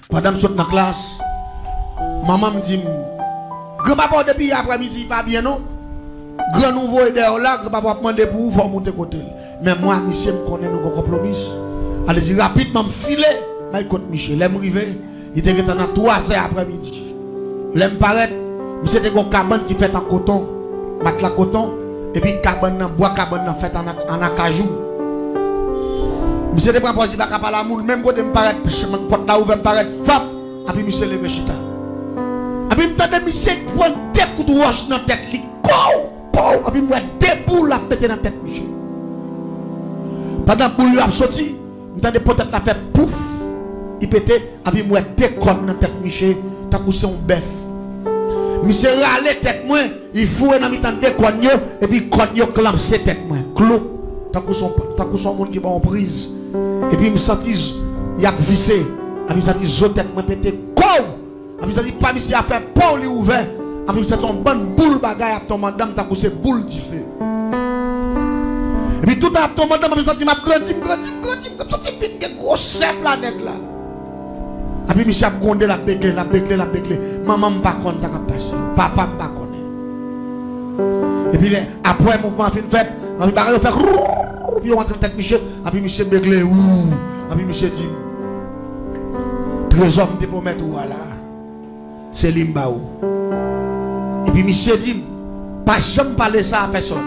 Pendant que je suis dans la classe, maman me dit, grand-papa depuis après-midi, pas bien non? Grand nouveau est là, grand-papa demande pour vous, faut monter côté. Mais moi, monsieur, me connaît nous compromis. Allez-y rapidement, me filer, mais écoute, Michel, l'aime arrivé, il était dans 3 heures après-midi. L'aime paraître, monsieur était un cabane qui fait en coton, matelas coton, et puis cabane, bois cabane fait en acajou. Monsieur te prend positif à la moule, même quand me paraît, mon porte là ouvert me paraît, fap, et puis monsieur levé chita. Et puis m'entendait monsieur prendre des coups de roche dans la tête, li et puis moi des boules à péter dans la tête monsieur. Pendant que boule a sorti, m'entendait peut-être la faire pouf, il pétait, et puis moi des cornes dans la tête monsieur, t'as couché un bœuf. Monsieur râle tête moi, il faut dans mi-temps des cornes et puis cornes clampe ses tête moi, clou. T'as couché son monde qui va en prise. Et puis, je me sentis, il y a vissé. Et puis, je me sentis, je tête, je pété, et puis, je me sentis, pas monsieur à faire, pas lui ouvert. Et puis, je me sentis, une bonne boule bagaille à ton madame, t'as couché boule du feu. Et puis, tout à ton madame, je me sentis, je me sentis, une grosse planète là. Et puis, monsieur a grondé la béclé. Maman m'a pas connu ça qui a passé. Papa m'a pas connu. Et puis, après, le mouvement a fait, on va faire puis on rentre dans tête monsieur, et puis monsieur béglé, et puis monsieur dit, trésor me pour mettre voilà, c'est l'imbaou. Et puis monsieur dit, pas jamais parler ça à personne.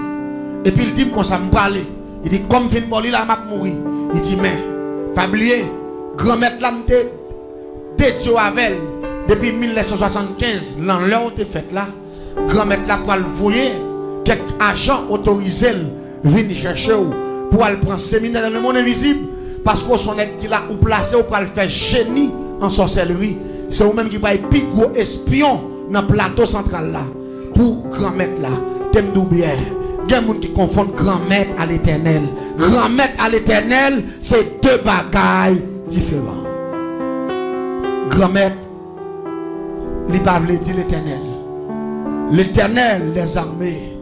Et puis il dit comme ça me parler. Il dit comme fin mort là m'a mourir. Il dit mais pas oublier, grand-mère là m'était dédié avec depuis 1975, l'an là on te fait là, grand-mère là pour le voyer, quelques agents autorisés viennent chercher pour aller prendre séminaire dans le monde invisible parce qu'on son qui l'a ou placé ou pour le faire génie en sorcellerie. C'est vous même qui va être plus gros espion dans le plateau central là pour grand maître là. T'aimes bien. Il y a des gens qui confondent grand maître à l'éternel. Grand maître à l'éternel, c'est deux bagailles différents. Grand maître, il pas veut dire l'éternel. L'éternel des armées,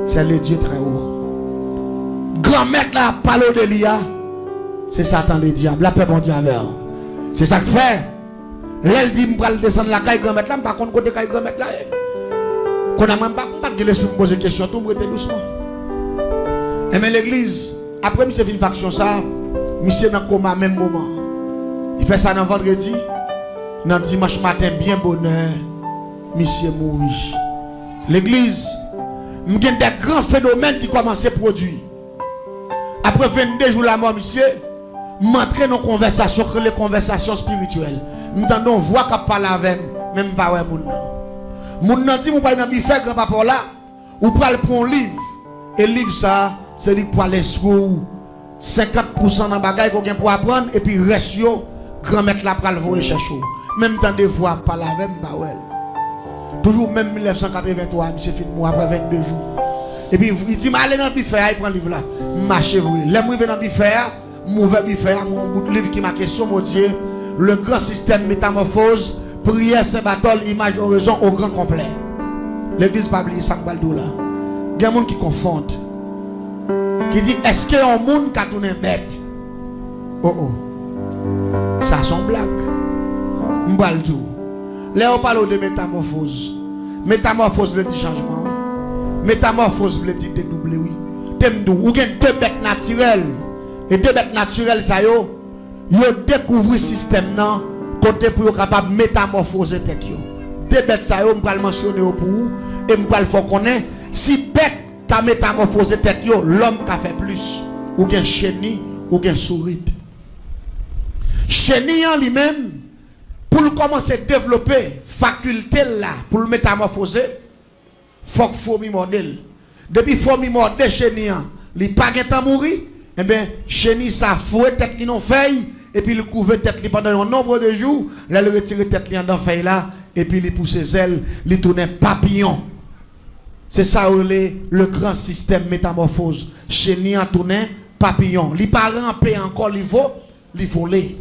c'est le Dieu très haut. Grand maître là, parle de l'IA, c'est Satan le diable, la paix bon diable. C'est ça que fait. L'elle dit, je vais descendre la caille grand maître là, par contre, côté caille grand maître là. Qu'on a même pas de l'esprit me poser question, tout me rete doucement. Et mais l'église, après, monsieur fait une faction ça, monsieur dans le coma même moment. Il fait ça dans vendredi, dans dimanche matin, bien bonheur, monsieur mourit. L'église, il y a des grands phénomènes qui commencent à produire. Après 22 jours la mort, monsieur, m'entrer dans conversation, les conversations spirituelles. Nous entendons voix qui parle avec même pas ouais moun. Moun nan dit moun pas dans bife grand papa là, ou pral prendre un livre. Et livre ça, c'est lui pour aller sur 50% dans bagage qu'on pour apprendre et puis reste yo grand maître là pral voyer chercher. Même temps de voix parle avec pas ouais. Toujours même 1983, monsieur fin moi après 22 jours. Et puis il dit allez dans bife, il prend le livre là. Marchez vous. Les moi dans bife, mauvais bife, mon bout de livre qui m'a question mon Dieu, le grand système métamorphose, prière saint battle, image oraison au grand complet. L'église pas oublier ça baldo là. Il y a des gens qui confondent. Qui dit est-ce que un monde qui a tourné bête? Oh. Ça sont blagues. M'baldo. Là on parle de métamorphose. Métamorphose veut dire changement. Métamorphose veut dire dédoubler oui. Ou gen deux bêtes naturelles. Et deux bêtes naturelles ça yo découvrir le système nan côté pour capable métamorphoser tête yo. Deux bêtes ça yo m'pral mentionner pour vous et m'pral faut connaître si bête ta métamorphoser tête yo l'homme qui fait plus ou gen chenille ou gen souris. Chenille en lui-même pour commencer à développer faculté là pour le métamorphoser faut fourmi modèle. Depuis fourmi modèle chenille, il pas temps mourir, et bien chenille ça fouet tête li non feuille et puis il couvre tête li pendant un nombre de jours, là il retire tête li dans feuille là et puis il pousse ses ailes, il tourne papillon. C'est ça le grand système métamorphose. Chenille a tourné papillon. Il pas rampé encore il voler.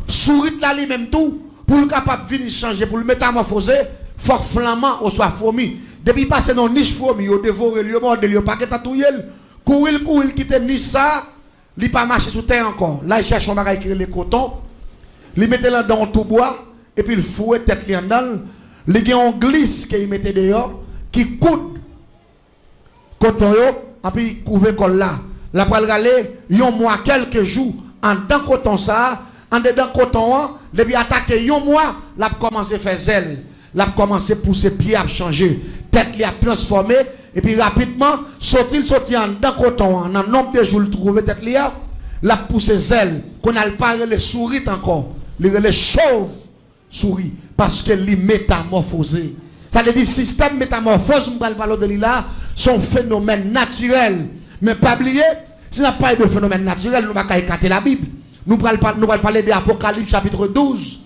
Souris là lui même tout pour le capable venir changer pour le métamorphoser, faut flamand ou soit fourmi. Depuis passer dans niche fourmi, yo dévorer le mordre, yo pas qu'à touyer, courir quitter niche ça, il pas marcher sous terre encore. Là il cherche un bagage qui est le coton. Il mettait là dans tout bois et puis il fouet tête li en dedans. Il y a un glisse qu'il mettait dehors qui coude coton yo et puis il couvre col là. La pral galé yon mois quelques jours en dedans coton ça, en dedans coton depuis attaquer yon mois, l'a commencé faire zèle. L'a commencé pousser pied à changer, tête li a transformé et puis rapidement sorti en dedans coton en nombre de jours il trouver tête li a l'a poussé zèle qu'on a pas les souris encore, les chauve souris parce que li métamorphosé. Ça veut dire système métamorphose on parle de lui là son phénomène naturel. Mais pas oublier, si on n'a pas de phénomène naturel, nous ne pouvons pas écarter la Bible. Nous allons parler de l'Apocalypse chapitre 12,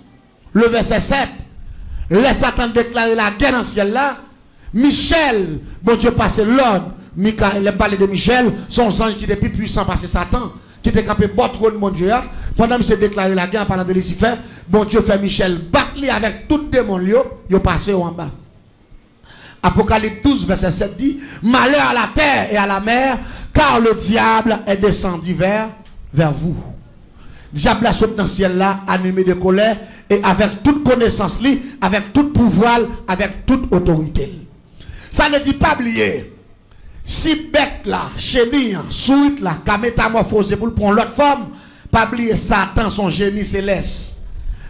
le verset 7. Les Satan déclarer la guerre dans le ciel là. Michel, bon Dieu passe l'ordre. Michael, il parle de Michel, son ange qui était plus puissant parce que Satan, qui était capable de battre le mon Dieu. Pendant qu'il s'est déclaré la guerre en parlant de Lucifer, bon Dieu fait Michel battre avec tout démon, il passé en bas. Apocalypse 12, verset 7 dit: malheur à la terre et à la mer, car le diable est descendu vers vous. Diable a sauté dans le ciel là, animé de colère, et avec toute connaissance, avec tout pouvoir, avec toute autorité. Ça ne dit pas oublier. Si bête là, chéni, souite là, qu'a métamorphosé pour prendre l'autre forme, pas oublier Satan, son génie céleste.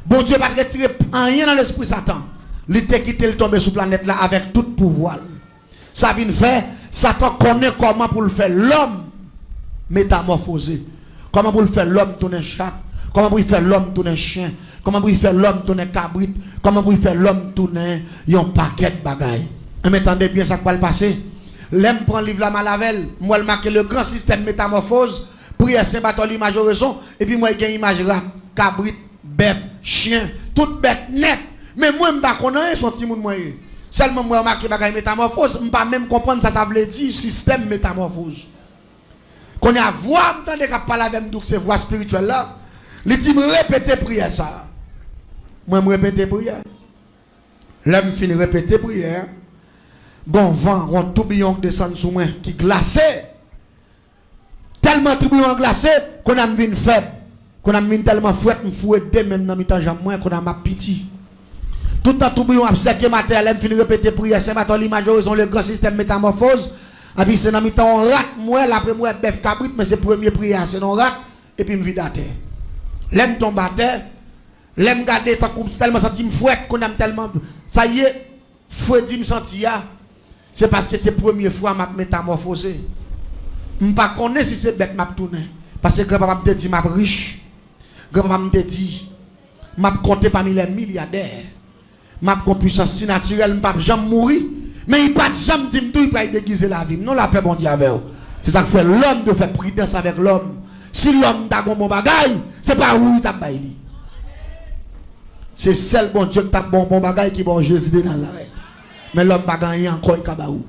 Bon Dieu va retirer rien dans l'esprit Satan. Il t'a quitté le tomber sur la planète là avec tout pouvoir. Ça vient faire, Satan connaît comment pour le faire l'homme métamorphosé. Comment pour le faire l'homme tourner chat. Comment pour faire l'homme tourner chien. Comment pour faire l'homme tourner cabrit. Comment pour faire l'homme tourner un paquet de bagailles. Et m'entendez bien ça qui va le passer. L'aime prend livre la malavel. Moi, je marque le grand système métamorphose. Prière Saint-Bartholomew, image raison. Et puis moi, il y a une image rap, cabrit, bœuf, chien, toute bête net. Mais moi, je ne connais pas son petit monde. Seulement, moi, je marque la métamorphose. Je ne peux pas même comprendre ça veut dire système métamorphose. Qu'on a voix, je n'entends pas la même c'est voix spirituelle là. Il dit, me répéter prière ça. Moi, je répéter prière. Là, je finis répéter prière. Bon vent, un tourbillon qui descend sous moi, qui glacé. Tellement tourbillon glacé qu'on a mis une faible. Qu'on a mis tellement fouette, me fouette même dans mi-temps, j'aime qu'on a ma pitié. Tout le temps tourbillon a séqué ma terre, elle finit répéter prière, c'est maintenant l'image, ils ont le grand système métamorphose. Et puis c'est dans mi-temps, on rate, moi, après moi, bœuf cabrit, mais c'est premier prière, c'est non rate, et puis me vide à terre. L'aime tombe à terre, l'aime garder, tellement senti me fouette, qu'on aime tellement. Ça y est, fouette dit me sentir. C'est parce que c'est la première fois que je métamorphosé. Je ne sais pas si c'est bête que je tourne. Parce que grand-papa me dit que je suis riche. Grand-papa me dit que je compte parmi les milliardaires. Je suis puissance si naturelle, je ne peux jamais mourir. Mais il ne peut jamais dire que je peux déguiser la vie. Non, la paix, bon Dieu, avec vous. C'est ça que fait l'homme de faire prudence avec l'homme. Si l'homme a un bon bagage, ce n'est pas où il t'a baillé. C'est seul bon Dieu qui a bon bagage qui est bon Jésus de Nazareth. Mais l'homme va gagner encore un kabaou.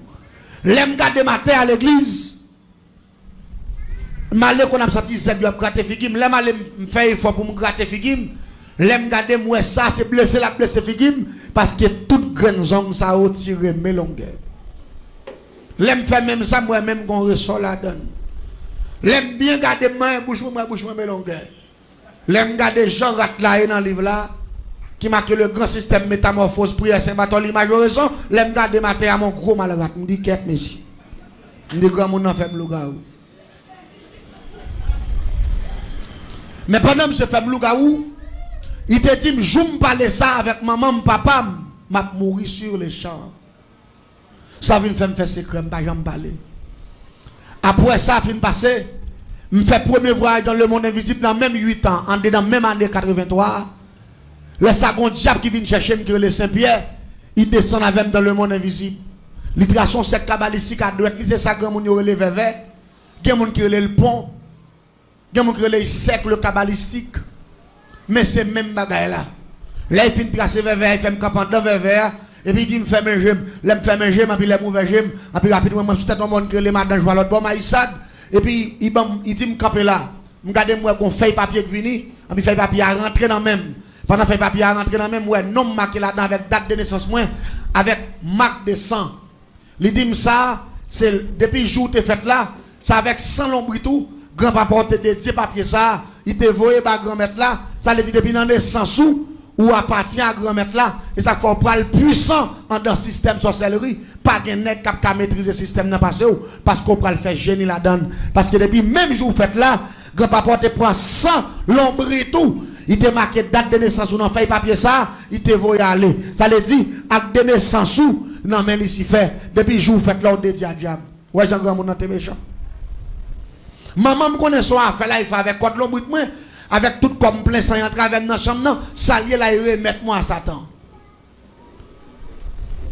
L'aime garder ma terre à l'église. Malé qu'on a senti c'est bien gratter figim. L'aime aller me faire effort pour me gratter figim. L'aime garder moi ça c'est blessé la blessé figim parce que toute grande zone ça a retiré mes longueurs. L'aime faire même ça moi même qu'on ressort la donne. L'aime bien garder main bouche mes longueurs. L'aime garder Jean rat là dans le livre là. Qui marque le grand système métamorphose prière Saint-Bartholomew l'image raison l'aime garder matin à mon gros malade me dit qu'est monsieur me dit grand monde en faible lougaou mais pendant que je fais lougaou il te dit je me parler ça avec maman papa m'a mourir sur les champs ça vient faire secret pas jamais parler après ça fin passer me fait premier voyage dans le monde invisible dans même 8 ans en dedans même année 83. Le second diable qui vient chercher le Saint-Pierre, il descend avec dans le monde invisible. L'itration c'est cabalistique à droite, c'est ça grand monde relève vers. Il y a monde qui relève le pont. Il y a monde qui relève cercle cabalistique. Mais c'est même bagaille là. Là il finit tracer vers il fait campant dans vers et puis il dit me fait mes jambes, là me fait mes jambes, puis les mauvais jambes, et puis rapidement moi tout un monde qui les madame joie l'autre bon maïsade et puis il dit me camper là. Me garder moi qu'on fait papier qui vini, et puis fait papier à rentrer dans même. Pendant que papier à rentrer dans même, ouais, nom marqué là-dedans avec date de naissance, moi, avec marque de sang. Il dit ça, c'est depuis le jour où tu es fait là, c'est avec 100 lombris tout, grand-papa te dédié papier ça, il te voyé par grand-maître là, ça veut dire depuis dans naissance ou appartient à grand-maître là, et ça faut prendre puissant dans le système sorcellerie, pas de nèg qui maîtriser le système dans passé parce qu'on peut le faire génie la donne, parce que depuis même jour fait là, grand-papa te prend 100 l'ombre et tout. Il te marqué date de naissance ou non fait papier ça, il te voyé aller. Ça veut dire acte de naissance ou non mais ici fait depuis jour fait là de diable. Ouais Jean grand monde méchant. Maman me connaît son affaire là, il fait avec code l'ombre moi, avec tout comme plein sang en travers dans chambre non, salier là il remettre moi à Satan.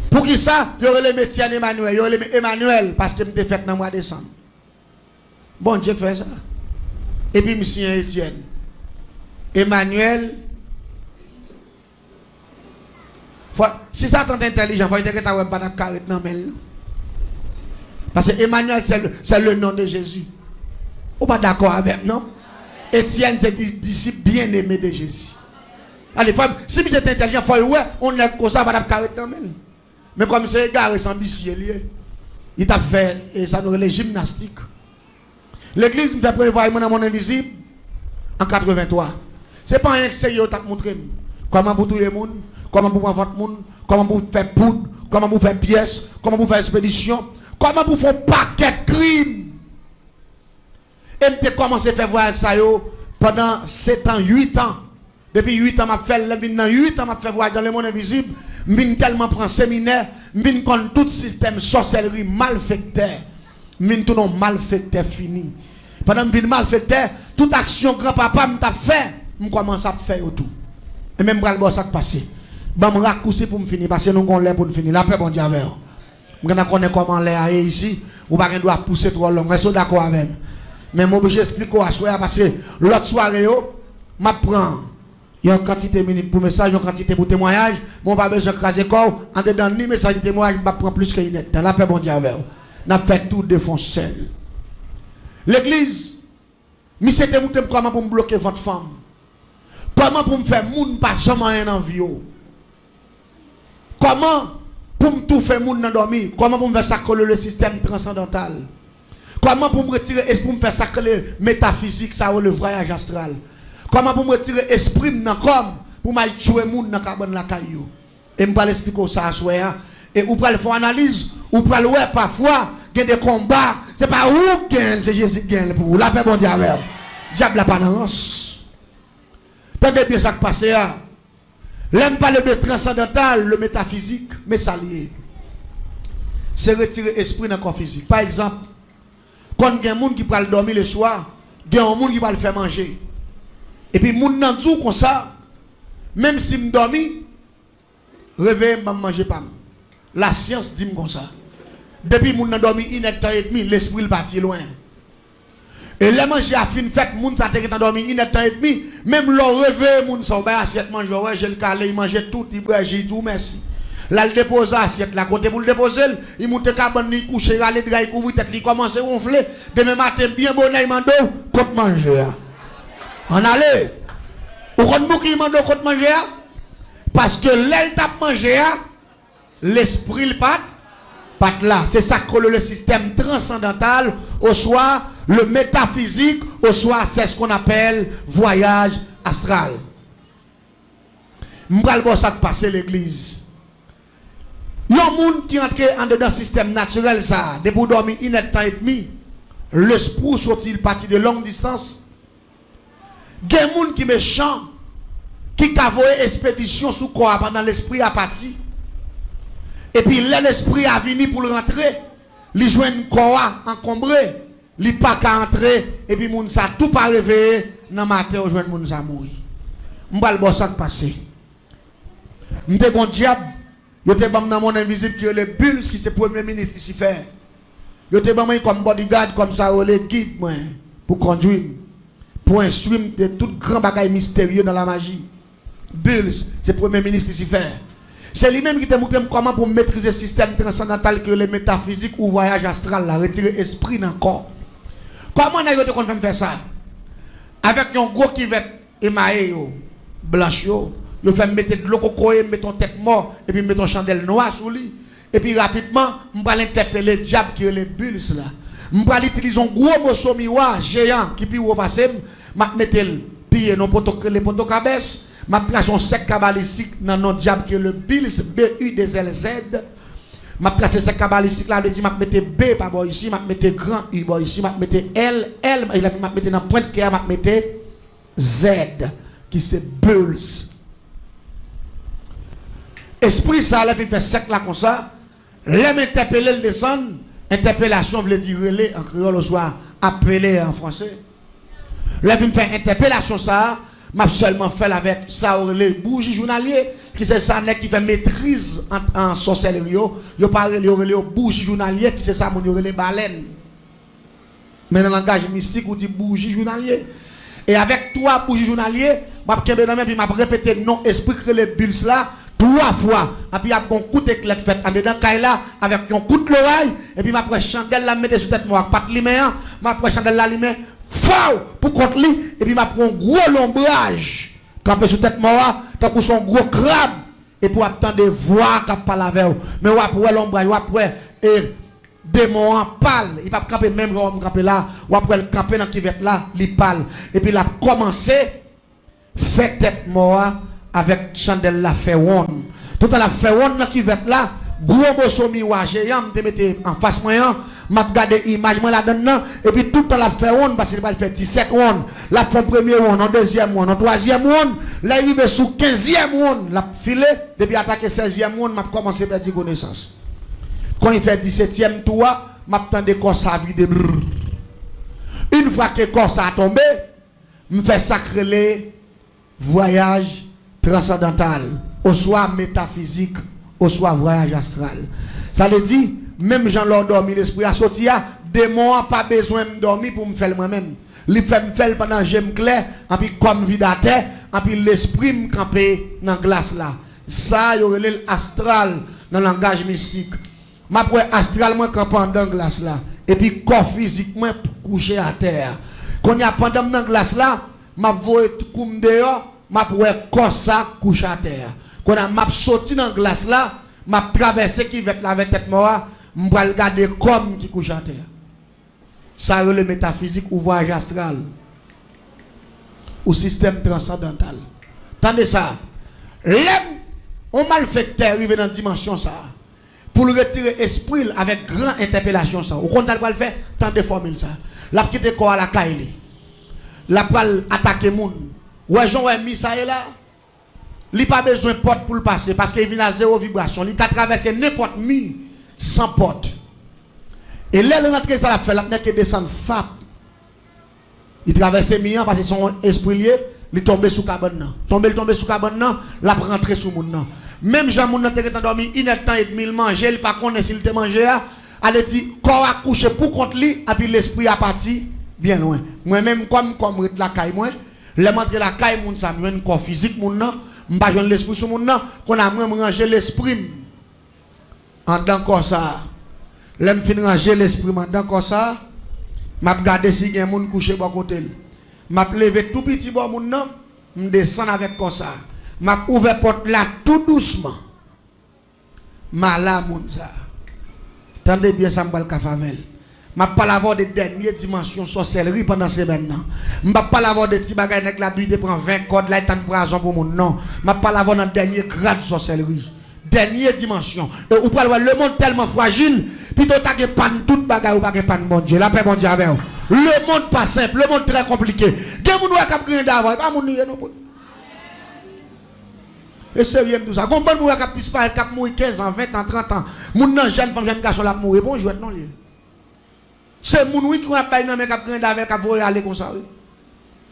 Pour qui ça? Il y aurait le métier Emmanuel, il y aurait le Emmanuel parce que me fait dans mois de décembre. Bon Dieu fait ça. Et puis monsieur Étienne. Emmanuel. Si ça t'entend intelligent, il faut que tu aies pas de carré dans le. Parce que Emmanuel, c'est le nom de Jésus. Vous pas d'accord avec non? Étienne, c'est disciple bien-aimé de Jésus. Allez, si vous êtes intelligent, il faut ouais, on est comme ça, pas de carré dans le. Mais comme c'est égaré, c'est ambitieux, il t'a fait, et ça nous les gymnastiques. L'église me fait prévoir dans mon invisible en 83. Ce n'est pas un sérieux qui t'a montré comment vous tuer les gens, comment vous prendre votre monde, comment vous faire poudre, comment vous faire pièces, comment vous faire expédition, comment vous faire paquet de crimes. Et je commencé à faire voir ça pendant 7 ans, 8 ans. Depuis 8 ans, je fait voir dans le monde invisible. Je tellement prend séminaire, je connais tout système sorcellerie malfecteur. Je tout non malfecteur fini. Pendant que je malfecteur, toute action grand-papa m'a fait, je commence à faire tout. Et même bras le boss ça passé. Je me raccourci pour me finir parce que nous avons l'air pour me finir. La paix bon Dieu avec. Je connais comment l'air est ici, ou pas qu'on doit pousser trop long. Je suis d'accord avec moi. Mais je vais expliquer à soir parce que l'autre soirée, je prends une quantité minute pour message, une quantité pour témoignage. Je n'ai pas besoin de craser corps. En dedans, ni message de témoignage, je prends plus que une. Dans la paix bon Dieu avec. Je fait tout défoncer. L'église, je sais comment pour me bloquer votre femme. Comment pour me faire moun pas jamais rien en vie. Comment pour me tout faire moun dans dormir. Comment pour me faire sacrer le système transcendantal. Comment pour me retirer esprit pour me faire sacrer métaphysique ça le voyage astral. Comment pour me retirer esprit dans comme pour me tuer moun dans carbone la caillou. Et me pas expliquer ça à soir et ou pas le faire analyse ou pas le ouais parfois il y a des combats c'est pas où gagne c'est Jésus qui gagne pour la paix bon Dieu avec. Diable la panance. Tendez bien ça qui passe là. L'aime parler de transcendantal, le métaphysique, mais ça lié. C'est retirer esprit dans le corps physique. Par exemple, quand il y a des gens qui peuvent dormir le soir, il y a des gens qui peuvent le faire manger. Et puis, les gens dans tout comme ça, même si je dors, réveille, je ne mange pas. La science dit comme ça. Depuis que je dors, il est temps et demi, l'esprit est parti loin. Et les manger à fin fête, moun sa te dormi une heure et demi, même le réveil moun sa ba assiette manger ouais, j'ai le calé, il mange tout, il boit j'ai tout merci. Là il dépose assiette là côté pour le déposer, il monte cabane, il couche, il aller il couvre tête, il commence à ronfler, demain matin bien bonnet mando côte manger. On allait. Ou kon mou ki mando côte manger parce que l'aile tape manger l'esprit le pat là, c'est ça que le système transcendantal, au soir, le métaphysique, au soir, c'est ce qu'on appelle voyage astral. M'bral bon ça passer l'église. Il y a un monde qui entre en dedans le système naturel, ça, depuis dormir une heure et demi, l'esprit sortit parti de longue distance. Il y a un monde qui est méchant, qui a voyé expédition sous quoi pendant l'esprit à partir. Et puis l'esprit a venu pour le rentrer, il joue un corps encombré, il pas qu'à entrer, et puis moun sa tout pas réveillé, dans matin au joint moun sa mourir. M'bal bon ça passer. M'te gon diable, yo te bam dans mon invisible qui est le Bulls qui c'est premier ministre ici faire. Yo te bam comme bodyguard comme ça ou le guide moi pour conduire, pour instruire de tout grand bagaille mystérieux dans la magie. Bulls, c'est premier ministre ici faire. C'est lui-même qui te montre comment pour maîtriser le système transcendantal que les métaphysiques ou voyage astral, là, retirer l'esprit dans le corps. Comment on a fait ça? Avec un gros qui va émaillé, blanche, il fait mettre de l'eau coco, mettre ton tête mort, et puis mettre ton chandelle noire sous lui. Et puis rapidement, on va interpeller le diable qui est les bulles là. On va utiliser un gros morceau miroir géant qui peut repasser. m'a mettre pied non poteau les poteaux cabès, m'a tracer un sec cabalistique dans notre diable qui est le Bills BUDZLZ. M'a tracer sec cabalistique là, dit m'a mettre B par boy ici, m'a mettre grand U boy ici, m'a mettre L, il a m'a mettre dans pointe qui m'a mettre Z qui c'est Bulls. Esprit ça là fait sec là comme ça, l'aime interpeller le descendre, interpellation veut dire relais en créole au soir, appeler en français. L'aime faire interpellation ça, m'a seulement fait avec ça les bougies journalier qui c'est ça qui fait maîtrise en sorcellerie, yo parle les bougies journalier qui c'est ça mon les baleines. Mais dans le langage mystique on dit bougie journalier. Et avec trois bougies journalier, m'a kembe dans puis m'a répété non esprit que les bulles là 3 fois. Et puis il y a un coup d'éclat fait en dedans là avec un coup de l'oreille et puis m'a pris chandelle la mettre sur tête moi pas lumière, m'a pris chandelle la lumière faux pour contre lui et puis m'a pris un gros lombrage campé sur tête moi tant que son gros crabe et pour attendre voir qu'a parler avec mais ou après l'ombrage ou après et démon en pâle il pas camper même genre camper là ou après le camper dans qui vête là il pâle et puis il a commencé fait tête moi avec chandelle la fait one tout à la fait one dans qui vête là gros morceau miroir géant me mettre en face moyen m'a regarder image moi là dedans et puis tout à la fait one parce qu'il va faire 17 one la font premier one en deuxième one en troisième one là il va sous 15e one la filé depuis attaquer 16e one m'a commencé à perdre connaissance quand il fait 17e tour m'a tendé corps ça vide une fois que corps ça a tombé me fait sacrer les voyage transcendantal au soit métaphysique au soit voyage astral ça veut dire même Jean l'a dormi l'esprit a sorti démon pas besoin de dormir pour me faire moi-même il fait me faire pendant j'aime clair et puis comme vie à terre et puis l'esprit me camper dans glace là ça y aurait l'astral dans le langage mystique m'a pour astral moi campant dans glace là et puis corps physique moi couché à terre quand y a pendant dans glace là m'a voé comme dehors m'a pour corps ça couché à terre quand m'a sorti dans glace là m'a traversé qui va la tête moi m'va regarder comme qui couche à terre ça le métaphysique ou voyage astral ou système transcendantal tendez ça l'aime on malfaiteur arrivé dans dimension ça pour le retirer esprit avec grand interpellation ça au compte va le faire tant de formules ça la quitter corps à la caille la pral attaquer moun ouais Jean ouais mis ça là il pas besoin de porte pour le passer parce qu'il vient à zéro vibration il t'a traversé n'importe mur sans porte et là il rentre ça la fait la que descendre fap il traverse mur parce que son esprit lié il tombe sous cabane tombe sous cabane la rentrer sous moun même Jean moun t'es endormi il temps et demi manger il pas connaît s'il te manger allez dit corps a couché pour contre lui et puis l'esprit a parti bien loin moi même comme la caille moi les montre la caille moun ça un corps physique moun nan m'pas joindre l'esprit sur moun nan qu'on a même ranger l'esprit en dedans comme ça l'aime fin ranger l'esprit en dedans comme ça m'a regarder si gen moun couché bon côté m'a lever tout petit bon moun nan me descendre avec comme ça m'a ouvert porte là tout doucement mala moun ça tendez bien ça m'bal ka favel m'a pas l'avoir de dernière dimension sorcellerie pendant semaine nan m'a pas l'avoir de petit bagay nèg la de prend 20 cordes là tant poison pour moun non m'a pas l'avoir dans dernier grade sorcellerie dernière dimension et ou pas le monde tellement fragile puis toi t'as que pan toute bagay ou pas que pan bon Dieu la paix bon Dieu avec le monde pas simple le monde très compliqué gen moun wa k'ap grand d'avant pas moun non et sérieux tout ça gon bon moun k'ap disparaître k'ap mourir 15 ans 20 ans 30 ans moun nan jeune femme jeune garçon la mourir bon jouet non lié c'est moun oui qui a pas non mais k'ap grand d'avant k'ap voyer aller comme ça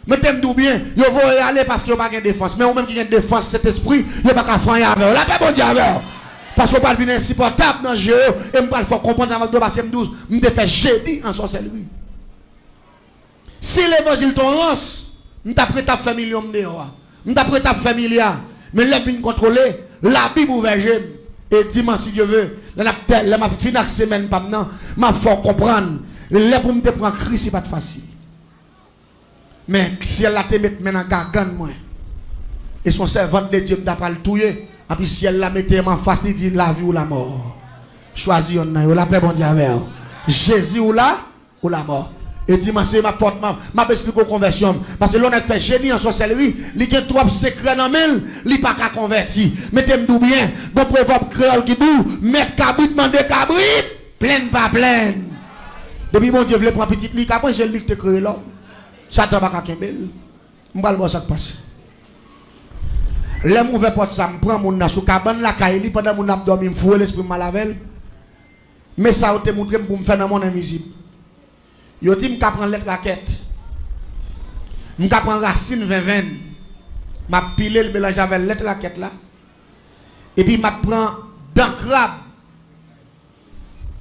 mais t'aimes tout bien yo voyer aller parce que yo pas de défense mais ou même qui a défense cet esprit yo pas ka faire avec la paix bon Dieu avec parce qu'on pas venir insupportable dans jeu et me pas faut comprendre avec 2 verset 12 me te fait jeudi en sorcellerie si l'évangile ton rance me t'a prêt à faire million dehors me t'a prêt à faire milliard mais les bien contrôler la Bible ouverte et dimanche si Dieu veut la m'a fini la semaine pas maintenant m'a faut comprendre les pour me te prendre Christ c'est pas facile mais si elle la te met maintenant gargane moi et son servant de Dieu m'a pas le touyer et puis si elle la mette en face il dit la vie ou la mort choisis on la paix bon Dieu avec Jésus ou la mort Et dimanche, m'a fortement, m'a expliqué conversion. Parce que l'on a fait génie en sorcellerie, il y a trop secret dans le il pas qu'à convertir. Mettez-moi bien, bon proverbe créole qui dit, mettre cabrit, demander cabrit, pleine pas pleine. Depuis mon Dieu voulait prendre petite lit, après j'ai lit que tu créé là. Ça t'a pas qu'à kembel. M'ba le voir ça qui passe. Les mauvais porte ça, me prend mon na sous cabane la caille pendant mon ap dormi, me fouer l'esprit malavel. Mais ça a été montré pour me faire dans mon invisible. Yo dit m'ka prendre lettre raquette. M'ka prendre racine 20 m'a pilé le mélange avec lettre raquette là. Et puis m'a prend dent crabe.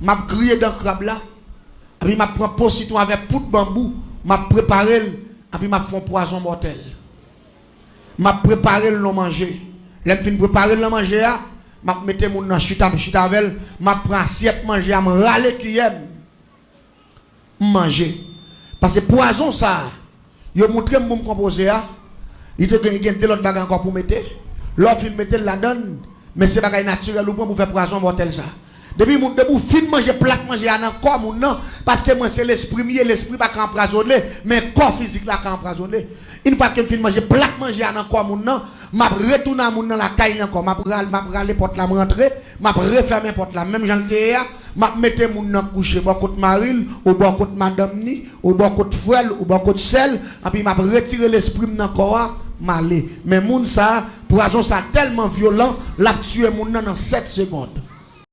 M'a grillé dent crabe là. Et puis m'a prend pot citron avec poudre bambou, m'a préparé et puis m'a fait un poison mortel. M'a préparé le manger. L'aime fin préparer le manger là, m'a metté mon dans chita avec, m'a prend assiette manger, m'a râler qui aime manger. Parce que poison ça, yo montré mon composé là, il te gagne l'autre bagarre encore pour mettre. L'autre film mettre la donne, mais c'est bagarre naturel ou pour faire poison mortel ça. Depuis mon debout fin manger plat manger dans corps mon non parce que moi c'est l'esprit mieux l'esprit pas qu'empoisonner mais corps physique là qu'empoisonner. Une fois que fin manger plat manger dans corps mon non m'a retourner mon dans la caille encore m'a râler porte là rentrer m'a refermer porte là même j'en m'a mettre mon dans coucher bon côté maril ou bon côté madame ni ou bon côté frère ou bon côté sel et puis m'a retirer l'esprit dans corps m'aller mais moun ça poison ça tellement violent l'a tué mon dans 7 secondes.